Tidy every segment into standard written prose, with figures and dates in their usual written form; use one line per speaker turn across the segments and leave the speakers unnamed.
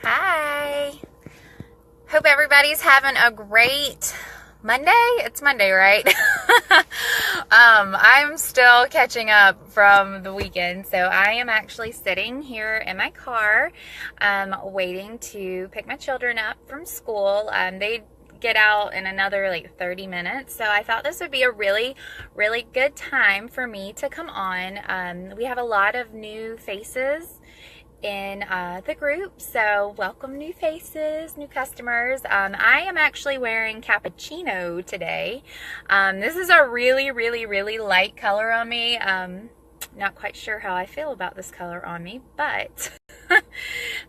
Hi. Hope everybody's having a great Monday. It's Monday, right? I'm still catching up from the weekend. So I am actually sitting here in my car, waiting to pick my children up from school. They get out in another 30 minutes. So I thought this would be a really, really good time for me to come on. We have a lot of new faces in the group, so welcome new faces, new customers. I am actually wearing cappuccino today. This is a really, really, really light color on me. Not quite sure how I feel about this color on me, but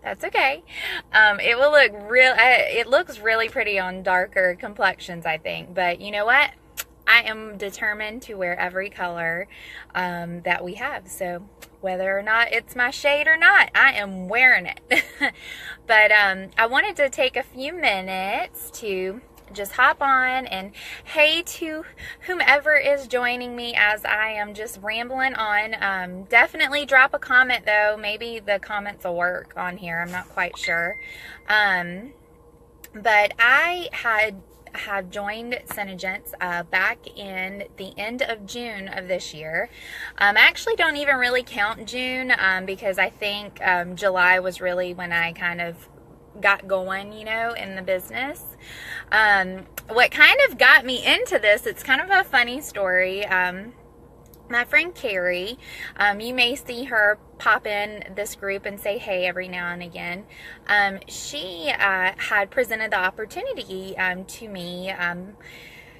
that's okay. It will look it looks really pretty on darker complexions, I think, but you know what? I am determined to wear every color that we have. So whether or not it's my shade or not, I am wearing it. But I wanted to take a few minutes to just hop on and hey to whomever is joining me as I am just rambling on. Definitely drop a comment though. Maybe the comments will work on here. I'm not quite sure. But I have joined Senegence back in the end of June of this year. I actually don't even really count June because I think July was really when I kind of got going, in the business. What kind of got me into this, it's kind of a funny story. My friend Carrie, you may see her pop in this group and say hey every now and again. She had presented the opportunity to me,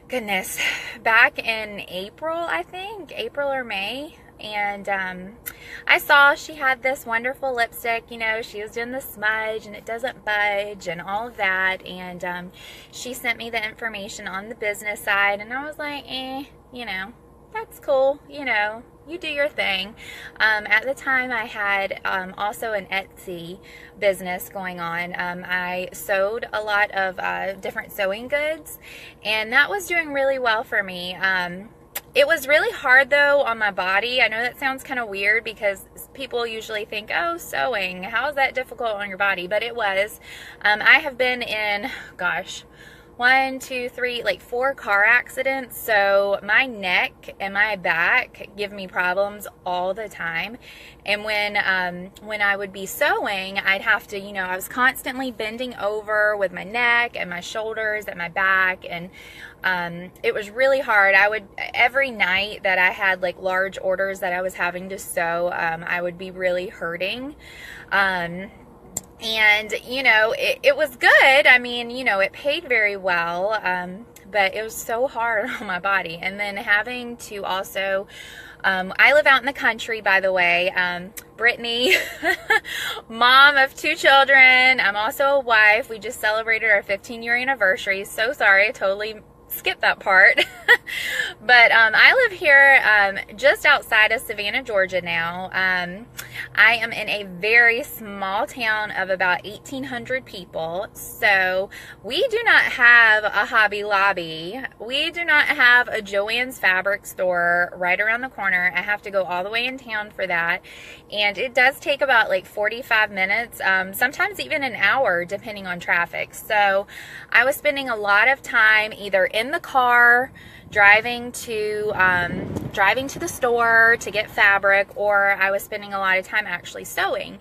goodness, back in April, I think, April or May. And I saw she had this wonderful lipstick, she was doing the smudge and it doesn't budge and all of that. And she sent me the information on the business side and I was like, that's cool, you do your thing. At the time I had also an Etsy business going on. I sewed a lot of different sewing goods and that was doing really well for me. It was really hard though on my body. I know that sounds kind of weird because people usually think, oh, sewing, how is that difficult on your body? But it was. I have been in, gosh, 1, 2, 3, 4 car accidents. So my neck and my back give me problems all the time. And when I would be sewing, I'd have to, I was constantly bending over with my neck and my shoulders and my back. And it was really hard. Every night that I had large orders that I was having to sew, I would be really hurting. And, it was good. I mean, it paid very well, but it was so hard on my body. And then having to also, I live out in the country, by the way. Brittany, mom of 2 children. I'm also a wife. We just celebrated our 15-year anniversary. So sorry, I totally skip that part. But I live here just outside of Savannah, Georgia now. I am in a very small town of about 1,800 people. So we do not have a Hobby Lobby. We do not have a Joann's fabric store right around the corner. I have to go all the way in town for that. And it does take about 45 minutes, sometimes even an hour depending on traffic. So I was spending a lot of time either in the car driving to the store to get fabric, or I was spending a lot of time actually sewing,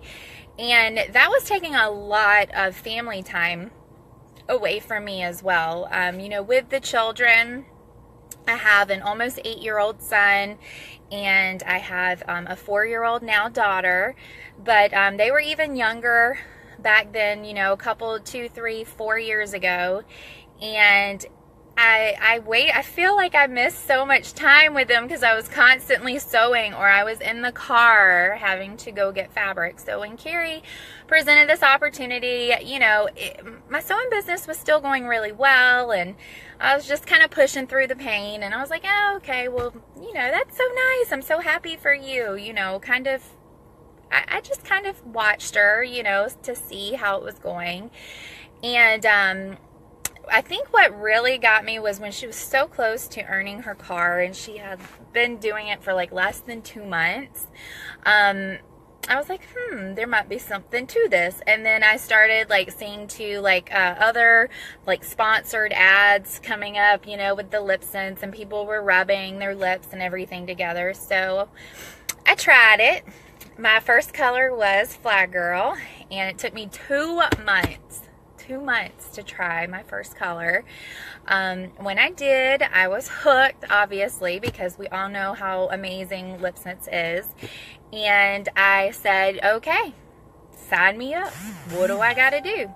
and that was taking a lot of family time away from me as well. With the children, I have an almost 8-year-old son and I have a 4-year-old now daughter, but they were even younger back then, a couple, 2, 3, 4 years ago. And I feel like I missed so much time with them because I was constantly sewing, or I was in the car having to go get fabric. So when Carrie presented this opportunity, my sewing business was still going really well, and I was just kind of pushing through the pain, and I was like, oh, okay, well, that's so nice. I'm so happy for you, I just kind of watched her, to see how it was going. And, I think what really got me was when she was so close to earning her car, and she had been doing it for less than 2 months. I was like, there might be something to this. And then I started like seeing to like other like sponsored ads coming up, you know, with the lip scents, and people were rubbing their lips and everything together. So I tried it. My first color was Fly Girl, and it took me 2 months. 2 months to try my first color. When I did, I was hooked, obviously, because we all know how amazing Lip Sense is. And I said, okay, sign me up. What do I got to do?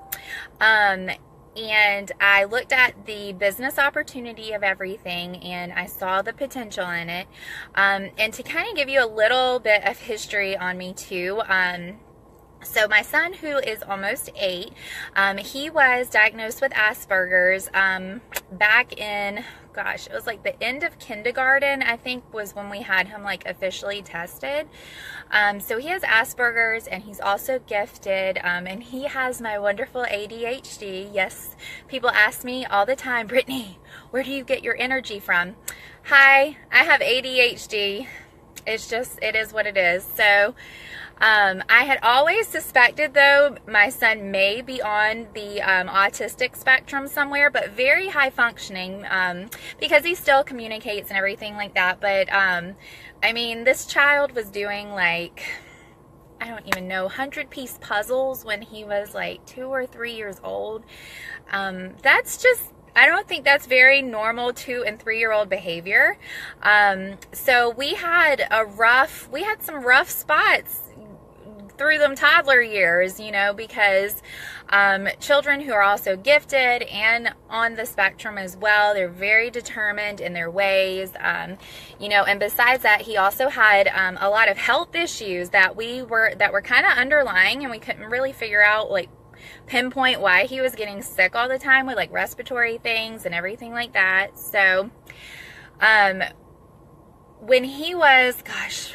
And I looked at the business opportunity of everything, and I saw the potential in it. And to kind of give you a little bit of history on me too, so my son, who is almost 8, he was diagnosed with Asperger's back in, gosh, it was like the end of kindergarten, I think, was when we had him like officially tested. So he has Asperger's, and he's also gifted, and he has my wonderful ADHD. Yes, people ask me all the time, Brittany, where do you get your energy from? Hi, I have ADHD. It's just, it is what it is. So I had always suspected, though, my son may be on the autistic spectrum somewhere, but very high functioning, because he still communicates and everything like that. But I mean, this child was doing like, I don't even know, 100-piece puzzles when he was like 2 or 3 years old. That's just, I don't think that's very normal 2 and 3-year-old behavior. So we had some rough spots through them toddler years, you know, because children who are also gifted and on the spectrum as well, they're very determined in their ways, you know. And besides that, he also had a lot of health issues that were kind of underlying, and we couldn't really figure out, like, pinpoint why he was getting sick all the time with like respiratory things and everything like that. So when he was, gosh,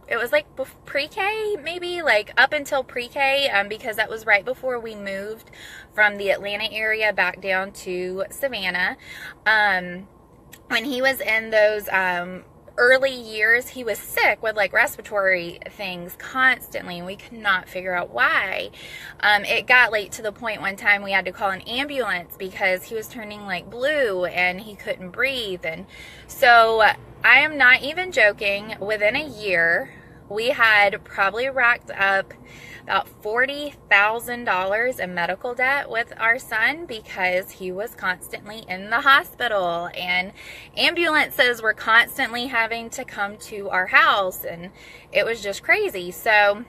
it was like pre-K, maybe, like up until pre-K, because that was right before we moved from the Atlanta area back down to Savannah. When he was in those early years, he was sick with like respiratory things constantly, and we could not figure out why. It got late to the point one time we had to call an ambulance because he was turning like blue and he couldn't breathe. And so I am not even joking, within a year we had probably racked up about $40,000 in medical debt with our son because he was constantly in the hospital, and ambulances were constantly having to come to our house, and it was just crazy. So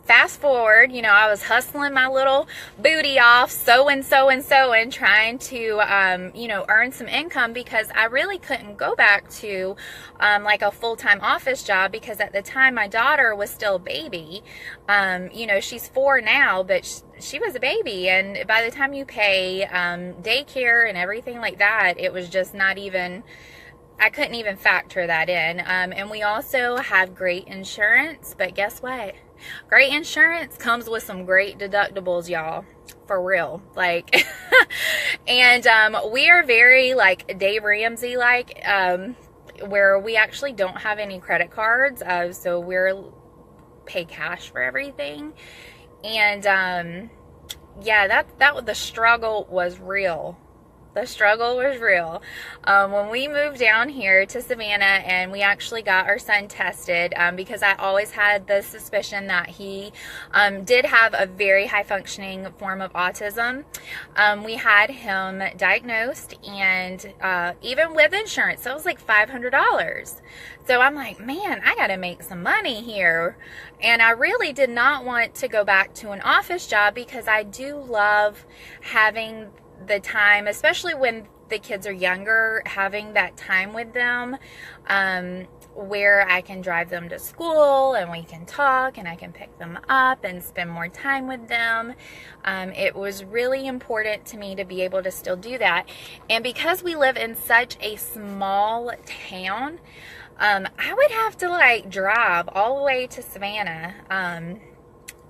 fast forward, you know, I was hustling my little booty off, sewing, trying to, you know, earn some income, because I really couldn't go back to, like a full-time office job, because at the time my daughter was still a baby. You know, she's 4 now, but she was a baby, and by the time you pay, daycare and everything like that, it was just not even, I couldn't even factor that in. And we also have great insurance, but guess what? Great insurance comes with some great deductibles, y'all, for real. Like, and we are very like Dave Ramsey, like, where we actually don't have any credit cards, so we're pay cash for everything. And yeah, the struggle was real. The struggle was real. When we moved down here to Savannah and we actually got our son tested, because I always had the suspicion that he did have a very high functioning form of autism. We had him diagnosed, and even with insurance, so it was like $500. So I'm like, man, I got to make some money here. And I really did not want to go back to an office job, because I do love having the time, especially when the kids are younger, having that time with them, where I can drive them to school and we can talk and I can pick them up and spend more time with them. It was really important to me to be able to still do that. And because we live in such a small town, I would have to like drive all the way to Savannah. And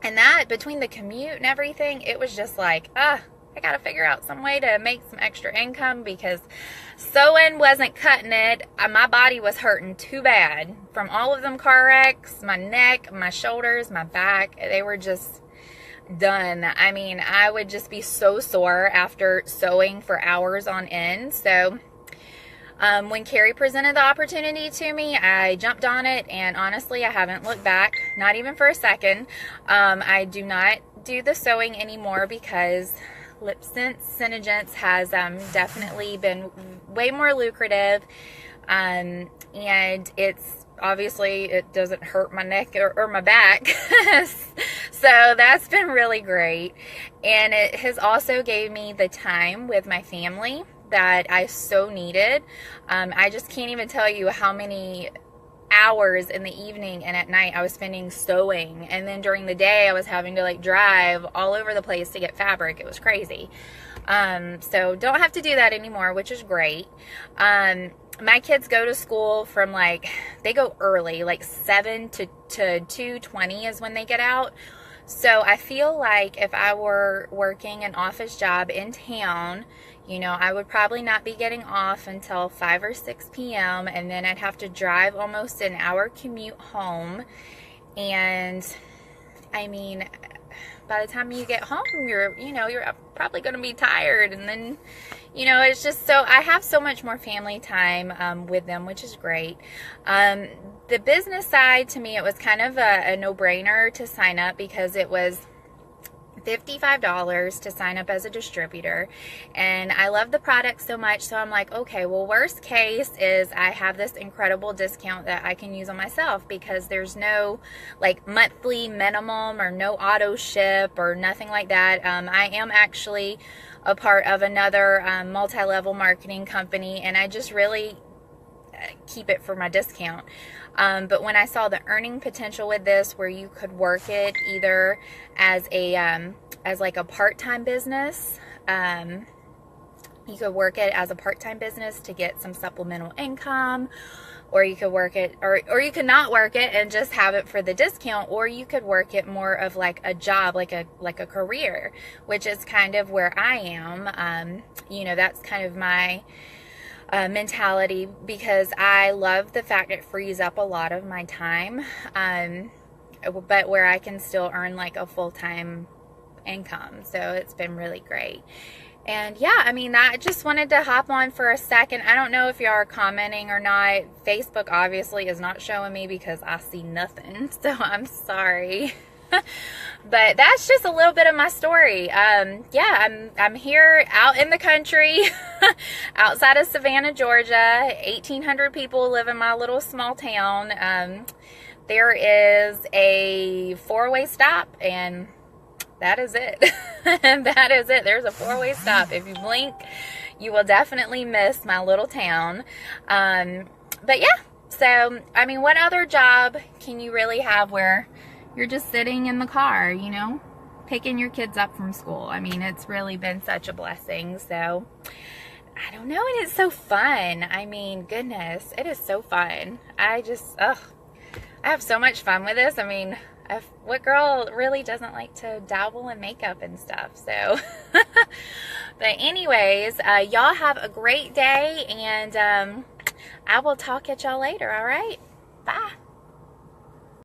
that, between the commute and everything, it was just like, I got to figure out some way to make some extra income because sewing wasn't cutting it. My body was hurting too bad from all of them car wrecks. My neck, my shoulders, my back, they were just done. I mean, I would just be so sore after sewing for hours on end. So when Carrie presented the opportunity to me, I jumped on it, and honestly, I haven't looked back, not even for a second. I do not do the sewing anymore because since Senegence has definitely been way more lucrative, and it's obviously, it doesn't hurt my neck or my back. So that's been really great, and it has also gave me the time with my family that I so needed. I just can't even tell you how many hours in the evening and at night I was spending sewing, and then during the day I was having to like drive all over the place to get fabric. It was crazy. So don't have to do that anymore, which is great. My kids go to school from they go early, like 7 to 2:20 is when they get out. So I feel like if I were working an office job in town, you know, I would probably not be getting off until 5 or 6 p.m. and then I'd have to drive almost an hour commute home. And I mean, by the time you get home, you're probably going to be tired. And then, you know, it's just so, I have so much more family time with them, which is great. The business side, to me, it was kind of a no-brainer to sign up because it was $55 to sign up as a distributor, and I love the product so much, so I'm like, okay, well, worst case is I have this incredible discount that I can use on myself because there's no like monthly minimum or no auto ship or nothing like that. I am actually a part of another multi-level marketing company, and I just really keep it for my discount. But when I saw the earning potential with this, where you could work it either as like a part-time business, you could work it as a part-time business to get some supplemental income, or you could work it, or you could not work it and just have it for the discount, or you could work it more of like a job, like a career, which is kind of where I am. You know, that's kind of my mentality, because I love the fact it frees up a lot of my time, but where I can still earn like a full-time income. So it's been really great. And yeah, I mean, I just wanted to hop on for a second. I don't know if you are commenting or not. Facebook obviously is not showing me because I see nothing, so I'm sorry. But that's just a little bit of my story. Yeah, I'm here out in the country, outside of Savannah, Georgia. 1,800 people live in my little small town. There is a 4-way stop, and that is it. That is it. There's a 4-way stop. If you blink, you will definitely miss my little town. But yeah, so, I mean, what other job can you really have where you're just sitting in the car, you know, picking your kids up from school? I mean, it's really been such a blessing. So, I don't know, and it's so fun. I mean, goodness, it is so fun. I have so much fun with this. I mean, what girl really doesn't like to dabble in makeup and stuff? So, but anyways, y'all have a great day, and I will talk at y'all later, all right? Bye.